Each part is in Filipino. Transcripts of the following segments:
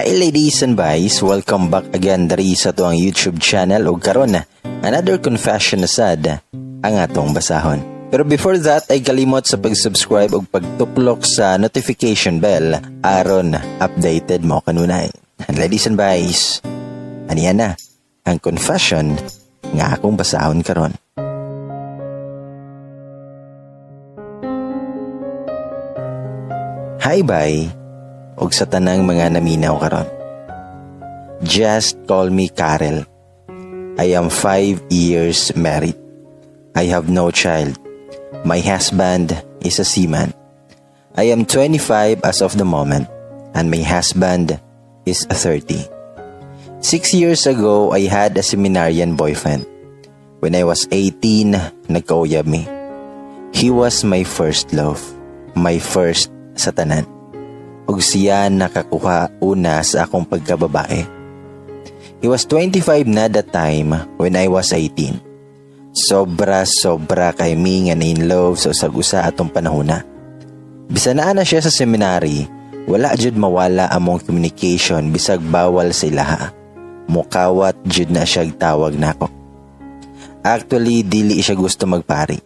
Hi ladies and boys, welcome back again diri sa tuang YouTube channel ug karon na another confession na sad ang atong basahon. Pero before that ay kalimot sa pag-subscribe ug pagtuplok sa notification bell aron updated mo kanunay. Ladies and boys, aniya na ang confession nga akong basahon karon. Hi bye og sa tanang mga naminaw karon. Just call me Karel. I am 5 years married. I have no child. My husband is a seaman. I am 25 as of the moment and my husband is 30. 6 years ago, I had a seminarian boyfriend. When I was 18, nagkauyab me. He was my first love. My first sa tanan. Ug siya nakakuha una sa akong pagkababae. He was 25 na that time when I was 18. Sobra kay mi nga in love sa usag-usa atong panahona. Bisan na siya sa seminary, wala jud mawala among communication bisag bawal sa ilaha. Mukawat jud na siya tawag nako. Actually, dili siya gusto magpari.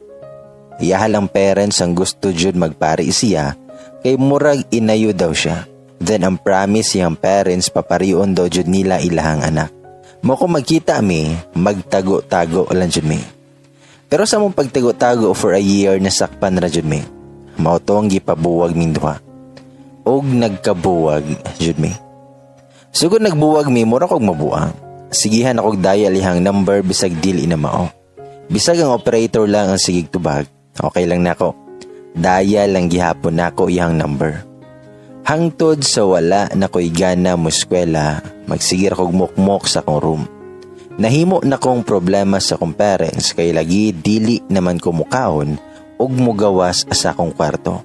Iyahalang parents ang gusto jud magpari siya. Kay murag inayo daw siya. Then ang promise siyang parents paparion daw jud nila ilahang anak. Mo kung magkita mi, magtago-tago lang jud mi. Pero sa mong pagtago-tago for a year nasakpan ra jud mi. Mao tong gipabuwag min duha. Og nagkabuwag jud mi. Sugod nagbuwag mi, mura kog mabuang. Sigihan akog dial ihang number bisag dili na mao. Bisag ang operator lang ang sigig tubag. Okay lang nako. Daya lang gihapon nako iyang number. Hangtod sa wala na ko'y gana mo eskwela, magsigir kog mukmok sa akong room. Nahimo na kong problema sa akong parents kay lagi dili naman ko mukaon ug mugawas sa akong kwarto.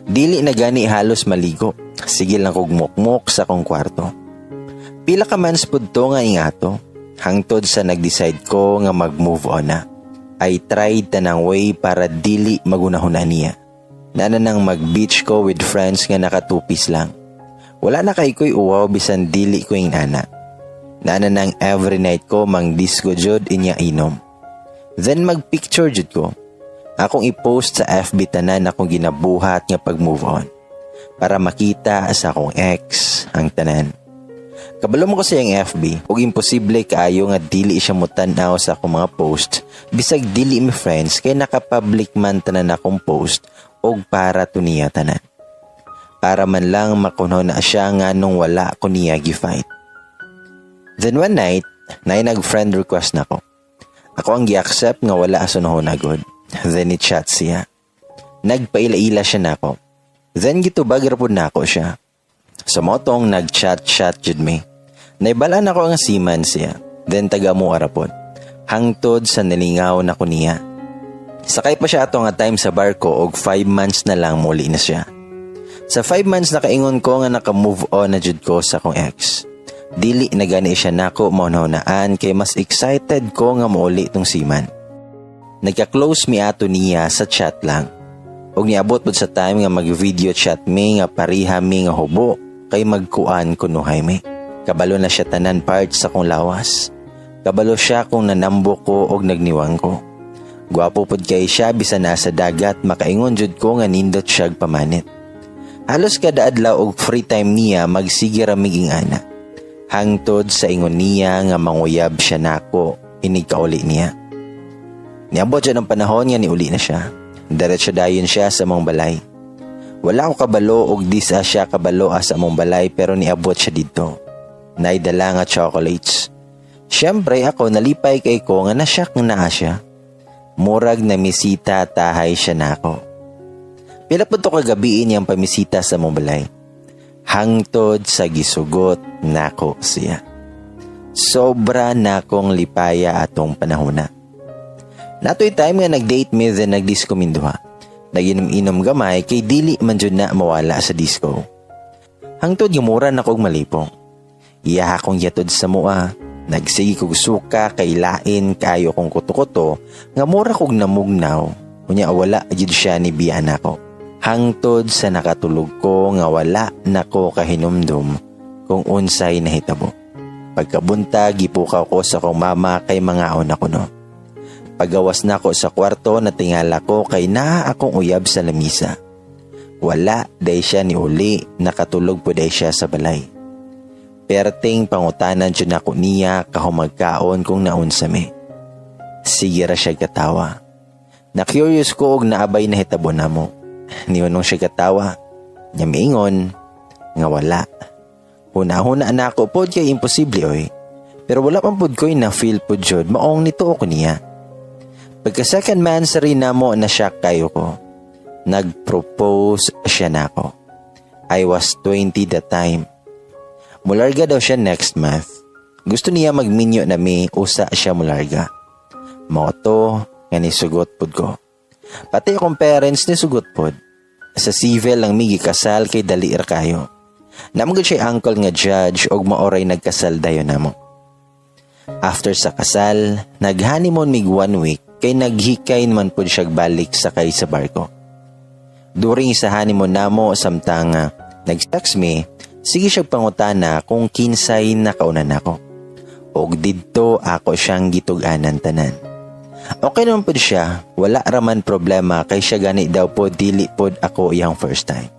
Dili na gani halos maligo, sige lang kog mukmok sa akong kwarto. Pila ka months pud to nga ingato, hangtod sa nag-decide ko nga mag-move on na. I tried tanang way para dili magunahuna niya. Nana nang mag-beach ko with friends nga nakatupis lang. Wala na kay ko'y uwaw bisan dili ko yung ana. Nana nang every night ko mang disco jud inya inom. Then mag-picture jud ko. Akong i-post sa FB tanan akong ginabuhat nga pag-move on. Para makita sa akong ex ang tanan. Kabalo mo ko sa yung FB, ug imposible kaayo nga dili siya mutanaw sa akong mga post, bisag dili mi friends kay naka-public man tanan akong post ug para to niya tanan. Para man lang makuno na siya nga nung wala ko niya gi-fight. Then one night, nag-friend request na ko. Ako ang gi-accept nga wala asunahon agad. Then i-chat siya. Nagpaila-ila siya nako. Then gitubag ra pud nako siya. Sa motong nag-chat jud me. Naibalaan ako ang seaman siya. Then taga mo arapod. Hangtod sa nilingaw na ko niya. Sakay pa siya ato nga time sa barko og 5 months na lang muli na siya. Sa 5 months nakaingon ko nga naka-move on na jud ko sa akong ex. Dili na gani siya nako maunahunaan kay mas excited ko nga mauli tong seaman. Nagka-close mi ato niya sa chat lang. Og niabot pud sa time nga mag-video chat mi nga pariha mi nga hubo kay magkuan kunuhay mi. Kabalo na siya tanan part sa kong lawas. Kabalo siya kung nanambo ko og nagniwang ko. Gwapo pud kay siya bisan nasa dagat makaingon jud ko nga nindot siya pamanit. Halos kada adlaw og free time niya magsige ra miging ana. Hangtod sa ingon niya nga manguyab siya nako inig kauli niya. Niabot siya ng panahon nga niuli na siya. Diretso dayon siya sa mong balay. Wala ko kabalo og di sa siya kabalo sa mong balay pero niabot siya dito. Naidala nga chocolates. Siyempre ako nalipay kay ko nga nasyak na siya. Murag na misita tahay siya nako. Pila po to kagabiin niyang pamisita sa mong balay. Hangtod sa gisugot nako siya. Sobra nakong lipaya atong panahona. Natoy time nga nag-date me then nag-disco minduha. Naginom-inom gamay kay dili man jud na mawala sa disco. Hangtod gimura na kog malipong. Iya akong yatod sa mua. Nagsigi kog suka kay lain kayo kong kuto-kuto nga mura kog namugnaw. Unya wala jud siya ni biyan ako. Hangtod sa nakatulog ko nga wala nako kahinumdum kung unsay nahitabo. Pagkabuntag, gipukaw ko sa kong mama kay mangaon ako no. Pagawas na ko sa kwarto, natingala ko kay naa akong uyab sa lamisa. Wala, day siya ni uli, nakatulog po day siya sa balay. Perting pangutanan dyan ako niya kahumagkaon kung naunsami. Sige ra siya katawa. Na-curious ko og naabay na hitabo na mo. Niunong siya katawa. Nya miingon nga wala. Huna-huna na ako pod kay imposible oy. Pero wala pang pod ko'y na-feel pod jud maong nito ako niya. Pagka second man sa rin na mo na shock kayo ko. Nag-propose siya na ako. I was 20 that time. Mularga daw siya next month. Gusto niya magminyo na mi usa siya mularga. Moto nga nisugot pod ko. Pati akong parents nisugot pod. Sa civil lang mi gikasal kay dali ra kayo. Namagod siya uncle nga judge og maoray nagkasal dayon namo. After sa kasal, nag-honeymoon mig 1 week kay naghikay man pod siya balik sakay sa barko. During sa honeymoon namo samtang nag-text me, sige siya pangutana kung kinsay nakaunan ako. Og didto ako siyang gitug-anan tanan. Okay naman po siya, wala raman problema kay siya gani daw po dili pod ako iyang first time.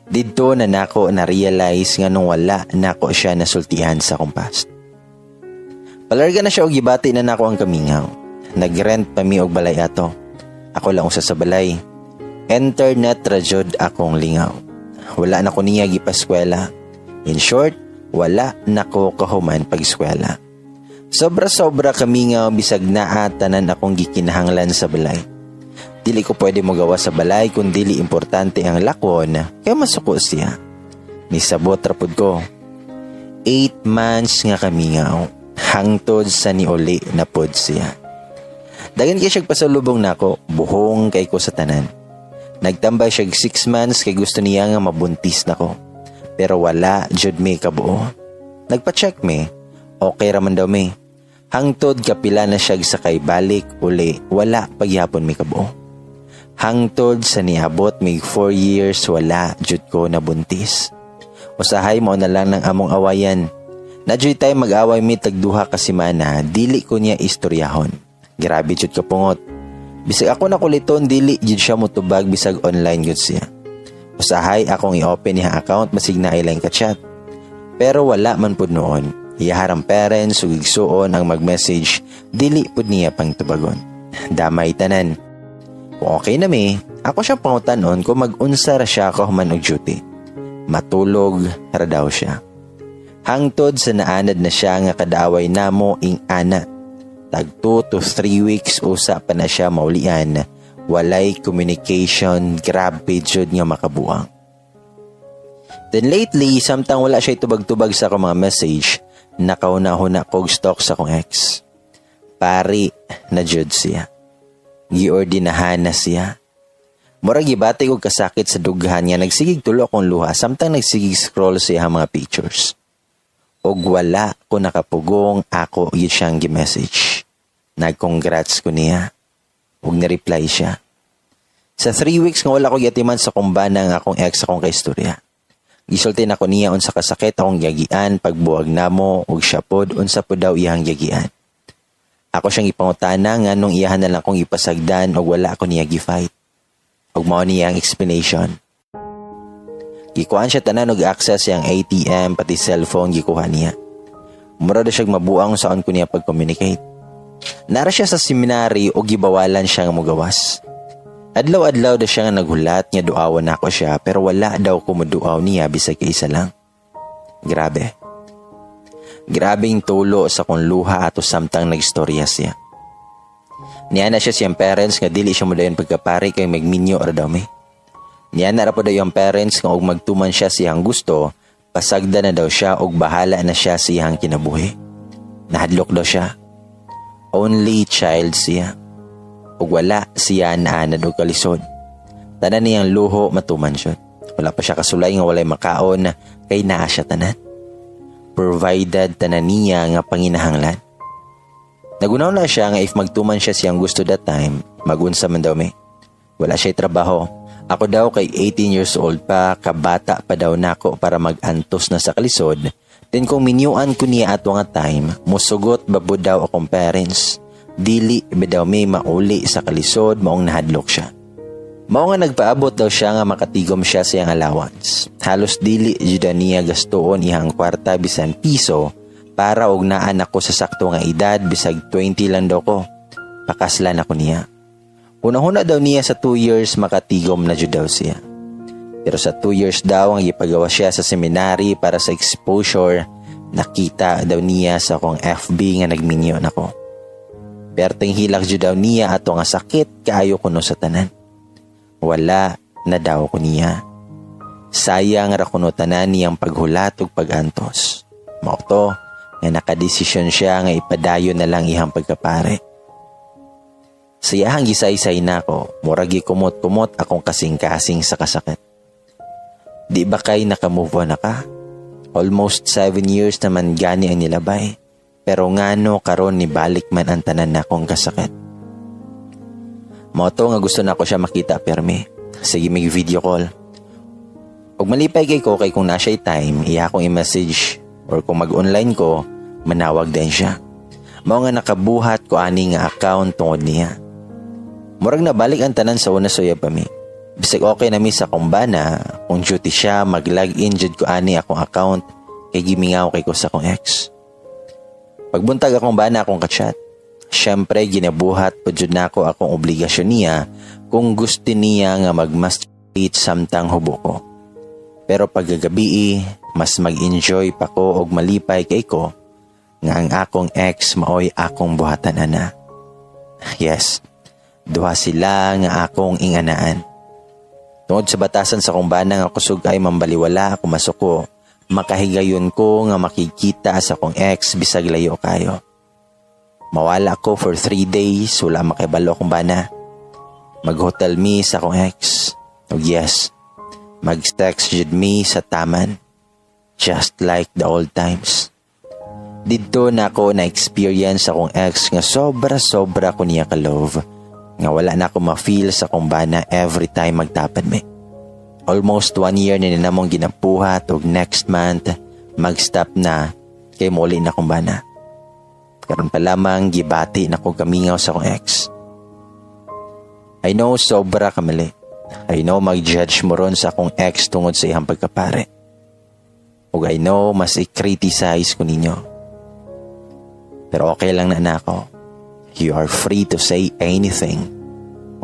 Didto na nako na-realize nga nung wala nako siya nasultihan sa akong past. Palarga na siya og gibati na nako ang kamingaw. Nag-rent pa mi og balay ato. Ako lang usa sa balay. Internet ra jud akong lingaw. Wala na ko niya gipaskwela. In short, wala nako kahuman pag-eskwela. Sobra-sobra kami nga bisag naa tanan akong gikinahanglan sa balay. Dili ko pwede magawa sa balay kung dili importante ang lakon kaya masuko siya. Nisabot rapod ko. 8 months nga kami nga hangtod sa niuli na pod siya. Dagan kay siya pasalubong nako, buhong kay ko sa tanan. Nagtambay siya 6 months kay gusto niya nga mabuntis nako. Pero wala jud mi kabuo. Nagpa-check mi. Okay raman daw mi. Hangtod kapila na siya sakay balik uli, wala pagyapon mi kabuo. Hangtod sa niabot mig 4 years wala jud ko nabuntis. Usahay mo na lang ng among awayan. Nadyoy tayo mag-away mi tagduha ka semana, dili ko niya istoryahon. Grabe jud ka pungot. Bisag ako nakuliton dili jud siya motubag bisag online gud siya. Usahay akong i-open niya account masig na ilang ka-chat. Pero wala man pud noon. Iyaharang parents ug igsuon ang mag-message, dili pud niya pang tubagon. Damay tanan. Kung okay na mi, ako siya pangutanon kung mag-unsa ra siya kahuman og duty. Matulog ra daw siya. Hangtod sa naanad na siya nga kadaaway namo ing ana. Tag 2 to 3 weeks usa pa na siya maulian. Walay communication, grabe jud nga makabuang. Then lately, samtang wala siya tubag-tubag sa akong mga message, nakauna-huna kog stalk sa akong ex. Pari na jud siya. Giordinahan na siya. Murag gibati og kasakit sa dughan niya, nagsigig tulo akong luha samtang nagsigig scroll siya mga pictures. Og wala ko nakapugong ako yun siyang gi-message. Nag-congrats ko niya. Og na-reply siya. Sa 3 weeks nga wala ko yatiman sa kumbana nga akong ex akong kaistorya. Gisulti na ko niya unsa kasakit akong yagian pagbuwag namo og siya pod unsa pod daw iyang yagian. Ako siyang ipangutana nga nung iyahan na lang kong ipasagdan og wala ako niya gi-fight. Og mao niya ang explanation. Gikuhan siya tanan og access siyang ATM pati cellphone gikuha niya. Mura daw siya mabuang saon ko niya pag-communicate. Nara siya sa seminary o gibawalan siya nga mogawas. Adlaw-adlaw daw siya nga naghulat nga duawan ako siya pero wala daw ko moduaw niya bisag isa lang. Grabe. Grabing tulo sa kong luha ato samtang nagstorya siya. Niya na siya siyang parents nga dili siya mo dayon pagkapari kay magminyo ra daw mi. Niya na ra po daw yung parents nga og magtuman siya siyang gusto, pasagda na daw siya og bahala na siya siyang kinabuhi. Nahadlok daw siya. Only child siya. Og wala siya naanad og kalisod. Tanan niyang luho matuman siya. Wala pa siya kasulay nga walay makaon kay naa siya tanan. Provided tanan niya nga panginahanglan. Nagunaw na siya nga if magtuman siya siyang gusto that time, magunsa man daw mi. Wala siya trabaho. Ako daw kay 18 years old pa, kabata pa daw nako para mag-antos na sa kalisod. Then kung minyuan ko niya ato nga time, musugot babo daw akong parents. Dili ba daw may mauli sa kalisod, maong nahadlok siya. Mao nga nagpaabot daw siya nga makatigom siya sa iyang allowance. Halos dili juda niya gastuon ihang kwarta bisan piso para og naan ako sa sakto nga edad bisag 20 lang daw ko. Pakaslan ako niya. Una-una daw niya sa 2 years makatigom na jud daw siya. Pero sa 2 years daw ang ipagawa siya sa seminary para sa exposure, nakita daw niya sa akong FB nga nagminyo nako. Perting hilak jud daw niya ato nga sakit kaayo kuno sa tanan. Wala na daw ko niya. Sayang ra kuno tanan niyang paghulat ug pagantos. Mao to nga nakadesisyon siya nga ipadayon na lang ihang pagkapare. Sayahang gisaysay na ko, muragi kumot-kumot akong kasing-kasing sa kasakit. Di ba kay nakamove on na ka? Almost 7 years naman gani ang nilabay. Pero ngano karon ni balik man ang tanan na akong kasakit. Moto nga gusto na ko siya makita permi. Sige mig video call. Pag malipay kay ko kay kung nasa'y time, iya akong i-message or kung mag-online ko, manawag din siya. Mao nga nakabuhat ko ani nga account tungod niya. Murag na balik ang tanan sa una suya pa mi. Bisag okay na mi sa kumbana, kung duty siya, mag-login jud ko ani akong account kay gimingaw kay ko sa akong ex. Pagbuntag akong bana akong kachat. Siyempre, ginabuhat po jud nako akong obligasyon niya kung gusto niya nga mag-masturbate samtang hubo ko. Pero paggabi, mas mag-enjoy pa ko og malipay kay ko nga ang akong ex maoy akong buhatan ana. Yes, duha sila nga akong inganaan. Tungod sa batasan sa kumbana nga kusog ay mambaliwala ako masuko, makahigayon ko nga makikita sa akong ex bisag layo kayo. Mawala ko for 3 days, wala makibalo kong bana. Mag-hotel me sa akong ex. O yes, mag-text jud me sa taman. Just like the old times. Dito na ako na-experience akong ex nga sobra-sobra ko niya ka-love. Nga wala na ako ma-feel sa akong bana every time magtapad me. Almost 1 year na ninamong ginapuhat og next month, mag-stop na kay muli na akong bana. Karon pa lamang gibati na ko kamingaw sa akong ex. I know sobra ka mali. I know mag-judge mo ron sa akong ex tungod sa iyang pagkapare. Ug I know mas i-criticize ko ninyo. Pero okay lang na ako. You are free to say anything.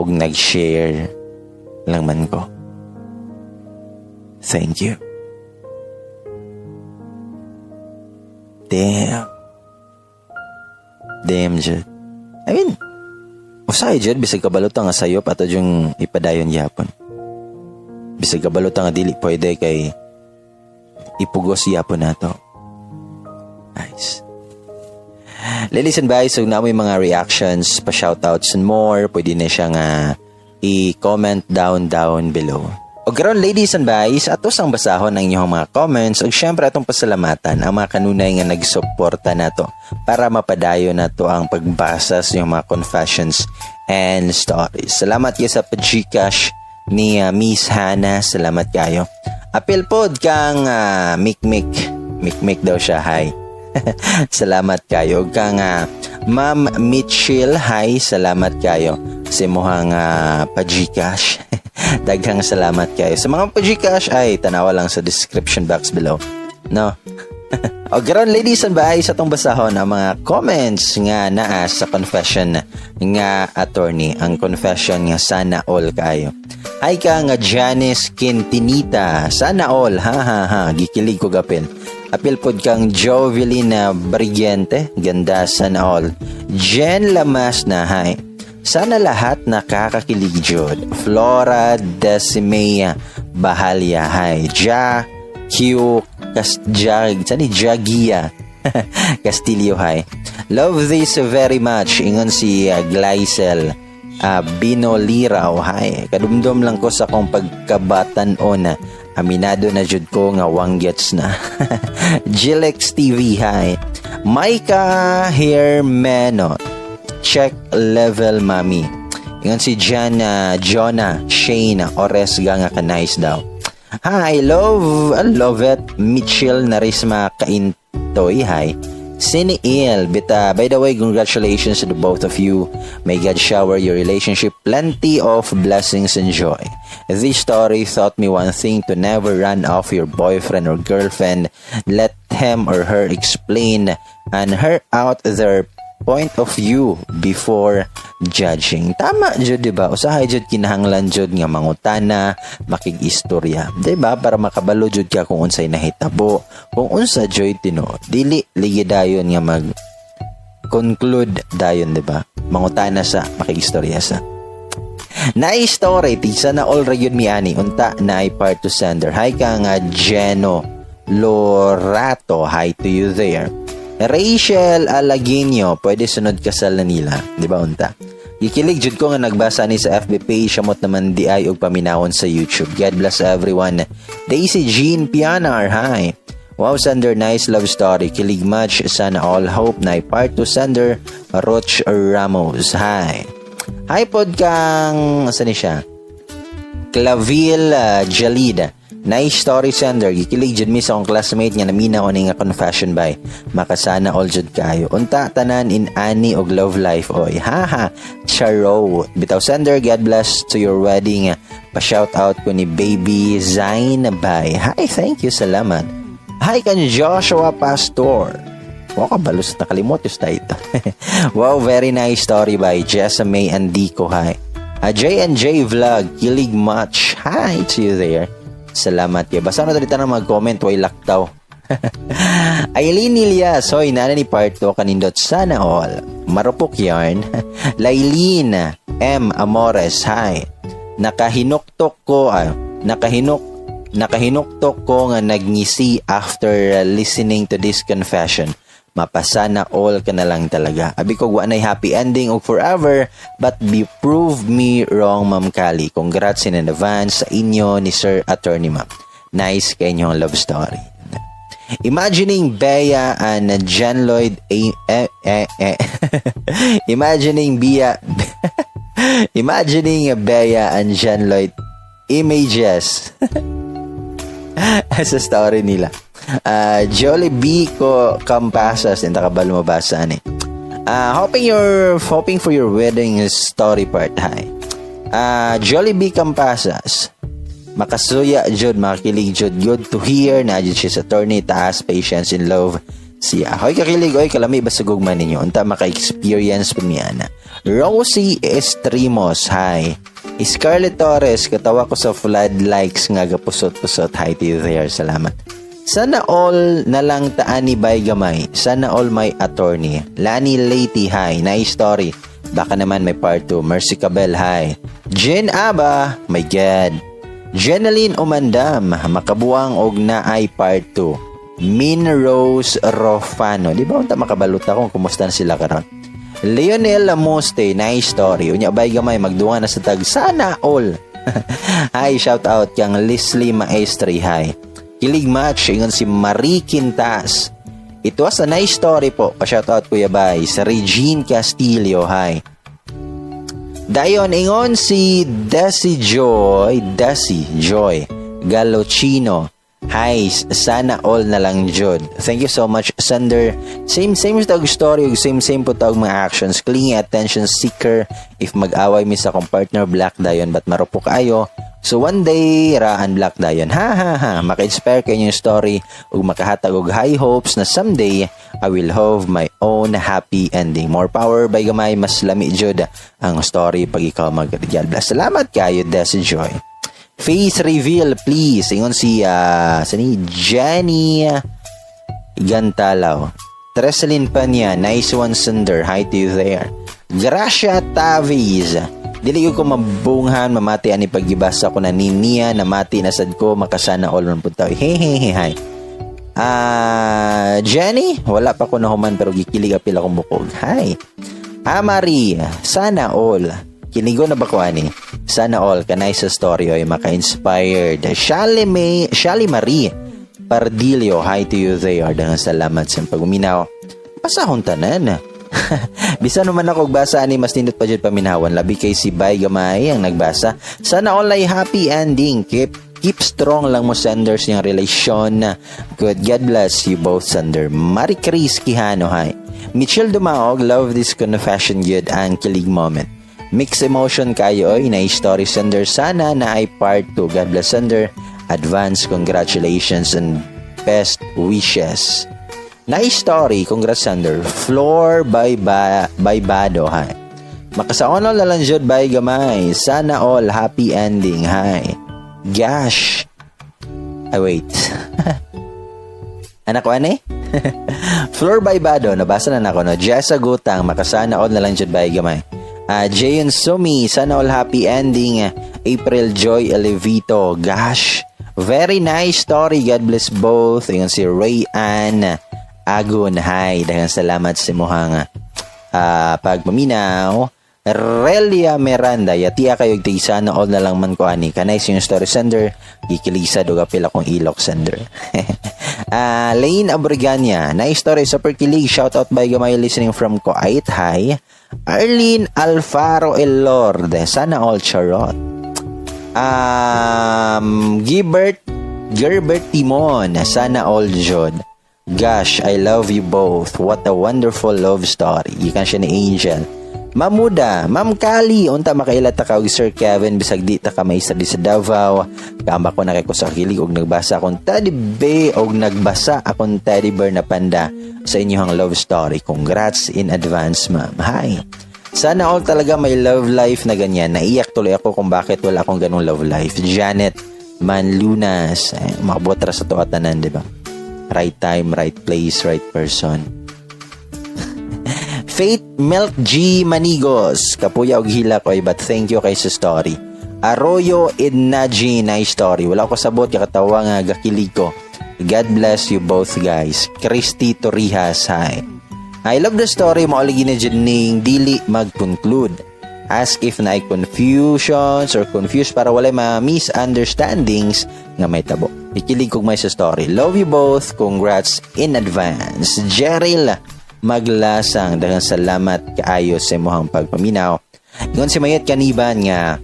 Ug nag-share lang man ko. Thank you. Damn, Jud. I mean, usay, Jud, bisag kabalota nga sayop ato yung ipadayon yapon. Bisag kabalota nga dili pwede kay ipugos yapon nato. Nice. Ladies and guys, so na mo yung mga reactions, pa-shoutouts and more, pwede na siya nga i-comment down below. O karon ladies and guys, atos ang basahon ng inyong mga comments ug syempre atong pasalamatan ang mga kanunay nga nagsuporta nato para mapadayo nato ang pagbasa sa inyong mga confessions and stories. Salamat kayo sa Gcash ni Miss Hannah, salamat kayo. Apil pod kang Mikmik daw siya, hi. Salamat kayo. Kang Ma'am Mitchell, hi, salamat kayo. Si mohang pa-Gcash. Daghang salamat kayo. Sa mga pa-Gcash ay tanawa lang sa description box below. No? O garon ladies and guys, atong basahon ang mga comments nga naa sa confession nga attorney. Ang confession nga sana all kayo. Hi ka nga Janice Quintinita. Sana all. Ha. Gikilig ko gapil. Apil pod kang Jovelina Brillante. Ganda, sana all. Jen Lamas na, hi. Sana lahat nakakakilig jud. Flora Decimea Bahalya, hi. Q Jagia Castillo, hi. Love this very much. Ingon si Glycel Binoliraw, hi. Kadumdum lang ko sa kong pagkabatan-on. Aminado na jud ko nga wang gets na. Gilex TV, hi. Maika Hermeno, check level mami. Ingon si Jonah Shane Oresga nga kanais daw. Hi, I love it. Mitchell Narisma Kaintoy, hi. Siniil, bita. By the way, congratulations to the both of you. May God shower your relationship plenty of blessings and joy. This story taught me one thing: to never run off your boyfriend or girlfriend. Let him or her explain and her out their point of view before judging. Tama jud, diba? Usahay jud kinahanglan jud nga mangutana, makig-istorya, diba? Para makabalo jud ka kung unsay nahitabo, kung unsa joy tinuod. Dili ligi dayon nga mag conclude dayon, diba? Mangutana sa, makig-istorya sa. Naay story tisa na all rayon mi ani unta naay part to sender. Hi ka nga Geno Lorato, hi to you there. Rachel Alaguinio, pwede sunod kasal na nila, di ba unta? Ikilig jud ko nga nagbasa ni sa FB page, amot naman di ay og paminawon sa YouTube. God bless everyone. Daisy Jean Pianar, hi. Wow, sender, nice love story. Kilig much, sana all. Hope na part to sender. Roch Ramos, hi. Hi pod kang, asa ni siya? Claville Jalida. Nice story, sender. Gikilig jud mi sa akong classmate nga naminaw ni nga confession by. Makasana all jud kayo. Unta tanan in ani og love life oy. Haha. Charo. Bitaw, sender, God bless to your wedding. Pa-shout out ko ni Baby Zain by. Hi, thank you, salamat. Hi kan Joshua Pastor. Wow, kabalos nakalimot yung ito. Wow, very nice story by Jessa May Andico. Hi. J&J Vlog. Kilig much. Hi to you there. Salamat ya. Basta na dito na mag-comment, way laktaw. Aileen Ilyas, hoy, nana ni part 2, kanindot sana all. Marupok yarn. Lailin M. Amores, hi. Nakahinuktok ko nga nagngisi after listening to this confession. Mapasana all ka na lang talaga. Abi ko wanay happy ending og forever, but be prove me wrong, Ma'am Kali. Congrats in advance sa inyo ni Sir Attorney, Ma'am. Nice kay inyong love story. Imagining Bea and John Lloyd Imagining Bea and John Lloyd images sa story nila. Jollibee ko Campasas, hindi ka ba lumabasa ni? Hoping for your wedding story part, hi. Jollibee Campasas, makasuya jud, makilig jud, good to hear na jud siya sa attorney, taas patience in love siya. Hoy kakilig, oy kalami basta gugman ninyo unta maka-experience po niya na. Rosie Estremos, hi. Scarlett Torres, katawa ko sa flood likes nga gapusot-pusot, hi to you there, salamat. Sana all na lang taan ni Bay Gamay. Sana all may attorney. Lani Lady, hi. Nice story. Baka naman may part 2. Mercy Cabel, hi. Jen Aba, my God. Jeneline Umandam, makabuang og na ay part 2. Min Rose Rofano. Di ba unta makabalot ako kung kumusta na sila karon? Leonel Lamoste, nice story. Unya Bay Gamay, magdunga na sa tag. Sana all. Hi, shout out kang Leslie Maestri, hi. Kilig match, ingon si Marie Quintas. It was a nice story po. Pa-shoutout Kuya Bay. Sa Regine Castillo, hi. Dayon, ingon si Desi Joy Galocino. Hi, sana all na lang jud. Thank you so much, sender. Same tag story, same po tag mga actions. Clingy attention seeker. If mag-away mi sa kong partner, black dayon, but marupok ayo. So one day, raan black dayon. Ha. Maka-inspire kayo yung story ug makahatag og high hopes na someday I will have my own happy ending. More power by Gamay, mas lami jud ang story pag ikaw mag-regal. Salamat kayo, Desi Joy. Face reveal, please. Ingon si Jenny Gantalaw. Treselin Panya, nice one, sender. Hi to you there. Gracia Taviz. Dili ko mabunghan, mamati ani paggibasa ko na niya, namati na sad ko, makasana all man punta. Hehehe, hi. Jenny, wala pa ko nahuman pero gikilig apil akong bukog. Hi. Marie, sana all. Kinigo na ba ko ani? Sana all kanay sa story oy maka-inspired. Shali Marie Pardilio, hi to you there. Daghang salamat sa paguminaw. Pasahon tanan. Bisan naman ako basa ani mas nindot pa jud paminawan. Labi kay si Bay Gamay ang nagbasa. Sana all ay happy ending. Keep strong lang mo senders yung relasyon. Good. God bless you both sender. Marie Chris Quijano, hi. Mitchell Dumaog, love this confession good ang kilig moment. Mixed emotion kayo oy na story sender. Sana na ay part 2. God bless sender. Advance congratulations and best wishes. Nice story, congrats sender. Floor by Bado, hi. Makasaon all na lang jud by Gamay. Sana all happy ending, hi. Gosh. Ay, wait. Anak ko, ane? Floor by Bado, nabasa na ako, no? Jessa Gutang, makasana all na lang jud by Gamay. Jayon Sumi, sana all happy ending. April Joy Elevito, gosh. Very nice story, God bless both. Ayan si Ray Ann Agun, hi. Daghang salamat sa imuhang pagpaminaw. Relia Miranda, yatiya kayo tigisa na all na lang man ko ani. Kanay yung story sender, kikilisa doga pila kong ilok sender. Lane Abrigania, nice story, super kilig. Shout out by Gamay listening from Kuwait, hi. Arlene Alfaro Elorde, sana all charot. Gerbert Timon, sana all jod. Gosh, I love you both. What a wonderful love story. Ikan siya ni Angel. Mamuda, Ma'am Kali, unta makailata ka og Sir Kevin bisag di ta ka may isa di sa Davao. Kamba ko na kay ko sa kilig og nagbasa akong teddy bear og nagbasa akong teddy bear na panda sa inyong love story. Congrats in advance, ma'am. Hi. Sana all talaga may love life na ganyan. Naiyak tuloy ako kung bakit wala akong ganung love life. Janet Manlunas, makabotra sa tuwatanan, di ba? Right time, right place, right person. Faith Milk G Manigos, kapuya og hilak oy, but thank you kay sa story. Arroyo Idnaji, nice story. Wala ko sabot kakatawa nga gakilig ko. God bless you both guys. Christy Torrijas, hi. I love the story mo aligi na dyan ning dili mag-conclude. Ask if na ay confusions or confused para walay misunderstandings nga may tabo. Ikilig kong may sa story. Love you both. Congrats in advance. Jeril Maglasang, daghang salamat kaayo sa imong pagpaminaw. Ingon si Mayet Kaniban nga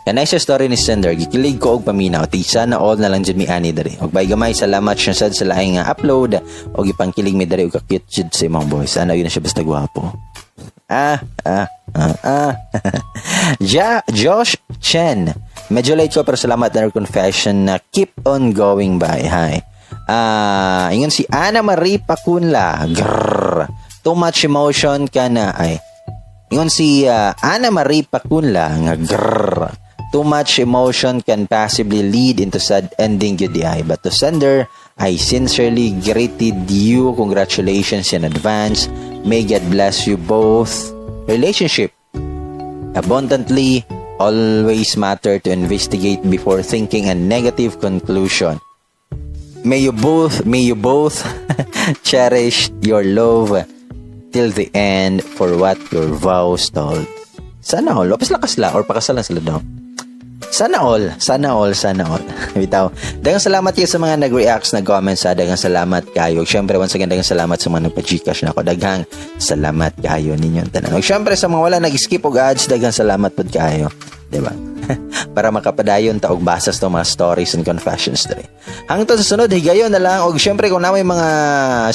kanay sa story ni Sender, gikilig ko og paminaw. Tisa na all na lang dyan mi ani diri. Og by Gamay, salamat siya sad sa laing nga upload. Og ipangkilig mi diri og kakute jud sa imong boy. Sana yun na siya basta gwapo. Josh Chen, medyo late ko pero salamat na confession na keep on going by. Hi. Ingon si Ana Marie Pacunla. Grrr. Too much emotion ka na. Ay. Ingon si Ana Marie Pacunla nga grrr. Too much emotion can possibly lead into sad ending yun di ay. But to sender, I sincerely greeted you. Congratulations in advance. May God bless you both. Relationship. Abundantly, always matter to investigate before thinking a negative conclusion. May you both cherish your love till the end for what your vows told. Sana all. Lopes lakas la or pakasalan sila daw. Sana all. Bitaw. Daghang salamat kayo sa mga nag-reacts, nag-comments. Daghang salamat kayo. Siyempre, once again, daghang salamat sa mga nagpa-Gcash na ako. Daghang salamat kayo ninyong tanan. Siyempre, sa mga wala nag-skip og ads, daghang salamat po kayo. Diba? Para makapadayon ta og basas to mga stories and confessions diri. Hangtod sa sunod, higayon na lang. Og siyempre, kung na may mga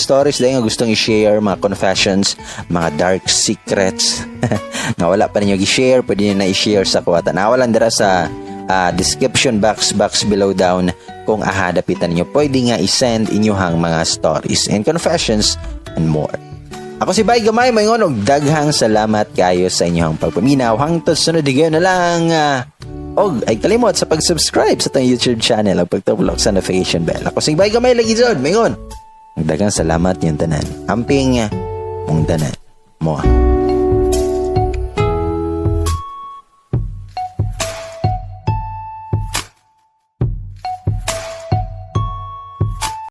stories dahil nga gustong i-share, mga confessions, mga dark secrets, na wala pa ninyo i-share, pwede nyo na i-share sa kuwata. Nawalan dira sa description box below down kung ahadapitan niyo. Pwede nga i-send inyuhang mga stories and confessions and more. Ako si Bay Gamay, mayngon og daghang salamat kayo sa inyong pagpaminaw. Hangtod sunod higayon na lang. Og ay kalimot sa pag-subscribe sa tang YouTube channel at pagtulok sa notification bell. Ako si Bay Gamay lagi jud, mayngon. Daghang salamat yung tanan. Amping mong tanan mo.